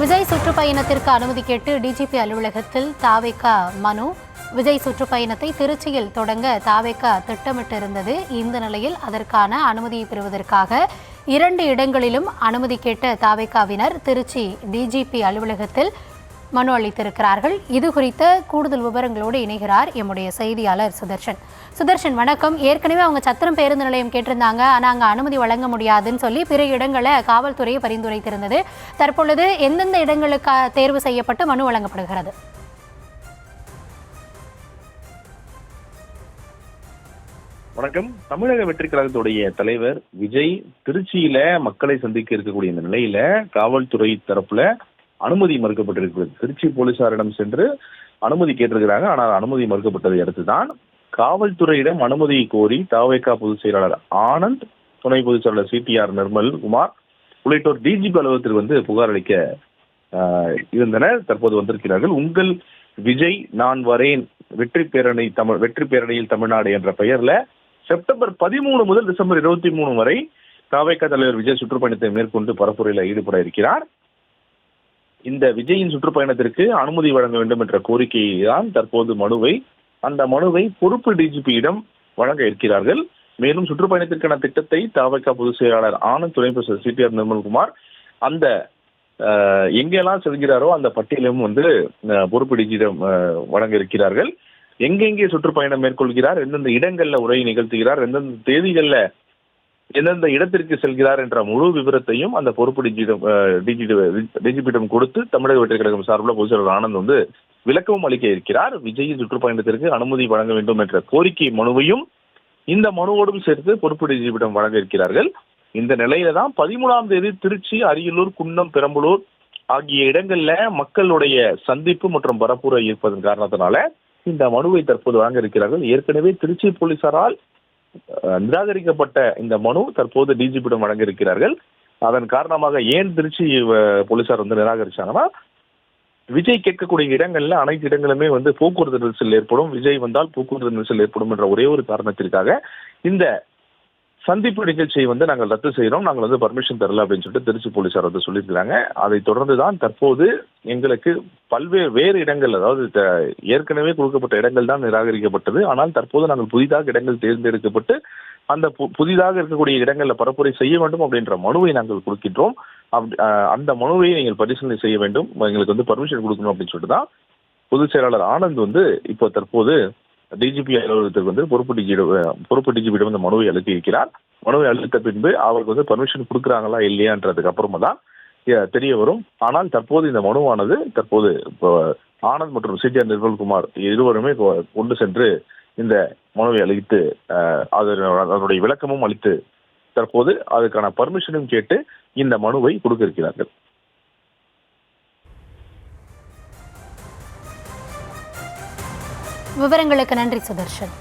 விஜய் சுற்றுப்பயணத்திற்கு அனுமதி கேட்டு டிஜிபி அலுவலகத்தில் தாவேகா மனு. விஜய் சுற்றுப்பயணத்தை திருச்சியில் தொடங்க தாவேகா திட்டமிட்டிருந்தது. இந்த நிலையில் அதற்கான அனுமதியை பெறுவதற்காக 2 இடங்களிலும் அனுமதி கேட்ட தாவேகாவினர் திருச்சி டிஜிபி அலுவலகத்தில் மனு அளித்திருக்கிறார்கள். இது குறித்த கூடுதல் விவரங்களோடு இணைகிறார் எம்முடைய செய்தியாளர் சுதர்ஷன். வணக்கம். ஏற்கனவே அவங்க சத்திரம் பேருந்து நிலையம் கேட்டிருந்தாங்க, ஆனால் அங்கே அனுமதி வழங்க முடியாதுன்னு சொல்லி பிற இடங்களை காவல்துறையை பரிந்துரைத்திருந்தது. தற்பொழுது எந்தெந்த இடங்களுக்கு தேர்வு செய்யப்பட்டு மனு வழங்கப்படுகிறது? வணக்கம். தமிழக வெற்றி கழகத்துடைய தலைவர் விஜய் திருச்சியில மக்களை சந்திக்க இருக்கக்கூடிய இந்த நிலையில காவல்துறை தரப்புல அனுமதி மறுக்கப்பட்டிருக்கிறது. திருச்சி போலீசாரிடம் சென்று அனுமதி கேட்டிருக்கிறாங்க. ஆனால் அனுமதி மறுக்கப்பட்டதை அடுத்துதான் காவல்துறையிடம் அனுமதியை கோரி தாவேகா பொதுச் செயலாளர் ஆனந்த், துணை பொதுச் செயலாளர் CTR நிர்மல் குமார் உள்ளிட்டோர் டிஜிபி அலுவலகத்தில் புகார் அளிக்க இருந்தனர். தற்போது வந்திருக்கிறார்கள். உங்கள் விஜய் நான் வரேன் வெற்றி பேரணியில் தமிழ்நாடு என்ற பெயர்ல செப்டம்பர் 13 முதல் டிசம்பர் 23 வரை தாவேகா தலைவர் விஜய் சுற்றுப்பயணத்தை மேற்கொண்டு பரப்புரையில் ஈடுபட இருக்கிறார். இந்த விஜயின் சுற்றுப்பயணத்திற்கு அனுமதி வழங்க வேண்டும் என்ற கோரிக்கையை தான் தற்போது அந்த மனுவை பொறுப்பு டிஜிபியிடம் வழங்க இருக்கிறார்கள். மேலும் சுற்றுப்பயணத்திற்கான திட்டத்தை தாவேகா பொதுச் செயலாளர் ஆனந்த், துணை பொதுச் செயலாளர் CTR நிர்மல்குமார் அந்த எங்கெல்லாம் செல்கிறாரோ அந்த பட்டியலும் பொறுப்பு டிஜியிடம் வழங்க இருக்கிறார்கள். எங்கெங்கே சுற்றுப்பயணம் மேற்கொள்கிறார், எந்தெந்த இடங்கள்ல உரை நிகழ்த்துகிறார், எந்தெந்த தேதிகள்ல எந்தெந்த இடத்திற்கு செல்கிறார் என்ற முழு விவரத்தையும் அந்த பொறுப்பு டிஜிபியிடம் கொடுத்து தமிழக வெற்றி கழகம் சார்பில் பொதுச் செயலாளர் ஆனந்த் விளக்கமும் அளிக்க இருக்கிறார். விஜயின் சுற்றுப்பயணத்திற்கு அனுமதி வழங்க வேண்டும் என்ற கோரிக்கை மனுவையும் இந்த மனுவோடும் சேர்த்து பொறுப்பு டிஜிபியிடம் வழங்க இருக்கிறார்கள். இந்த நிலையில தான் 13ஆம் தேதி திருச்சி, அரியலூர், குன்னம், பெரம்பலூர் ஆகிய இடங்கள்ல மக்களுடைய சந்திப்பு மற்றும் பரப்புரை இருப்பதன் காரணத்தினால இந்த மனுவை தற்போது வழங்க இருக்கிறார்கள். ஏற்கனவே திருச்சி போலீசாரால் நிராகரிக்கப்பட்ட இந்த மனு தற்போது டிஜிபியிடம் வழங்க இருக்கிறார்கள். அதன் காரணமாக ஏன் திருச்சி போலீசார் நிராகரிச்சாங்கன்னா, விஜய் கேட்கக்கூடிய இடங்கள்ல அனைத்து இடங்களுமே போக்குவரத்து நெரிசல் ஏற்படும், விஜய் வந்தால் போக்குவரத்து நெரிசல் ஏற்படும் என்ற ஒரே ஒரு காரணத்திற்காக இந்த சந்திப்பு நிகழ்ச்சியை நாங்கள் ரத்து செய்யறோம், நாங்கள் பர்மிஷன் தரல அப்படின்னு சொல்லிட்டு திருச்சி போலீசார் சொல்லியிருக்கிறாங்க. அதை தொடர்ந்து தான் தற்போது எங்களுக்கு வேறு இடங்கள், அதாவது ஏற்கனவே கொடுக்கப்பட்ட இடங்கள் தான் நிராகரிக்கப்பட்டது. ஆனால் தற்போது நாங்கள் புதிதாக இடங்கள் தேர்ந்தெடுக்கப்பட்டு அந்த புதிதாக இருக்கக்கூடிய இடங்களில் பரப்புரை செய்ய வேண்டும் அப்படின்ற மனுவை நாங்கள் கொடுக்கின்றோம். அந்த மனுவை நீங்கள் பரிசீலனை செய்ய வேண்டும், எங்களுக்கு பர்மிஷன் கொடுக்கணும் அப்படின்னு சொல்லிட்டு தான் பொதுச் செயலாளர் ஆனந்த் இப்போ தற்போது டிஜிபி அலுவலகத்துக்கு பொறுப்பு டிஜிபியிடம் இந்த மனுவை அளித்து இருக்கிறார். மனுவை அளித்த பின்பு அவருக்கு பர்மிஷன் கொடுக்குறாங்களா இல்லையான்றதுக்கு அப்புறமா தான் தெரிய வரும். ஆனால் தற்போது இந்த மனுவானது தற்போது ஆனந்த் மற்றும் CTR நிர்மல்குமார் இருவருமே கொண்டு சென்று இந்த மனுவை அளித்து அதனுடைய விளக்கமும் அளித்து தற்போது அதுக்கான பர்மிஷனும் கேட்டு இந்த மனுவை கொடுக்க இருக்கிறார்கள். விவரங்களுக்கு நன்றி சுதர்ஷன்.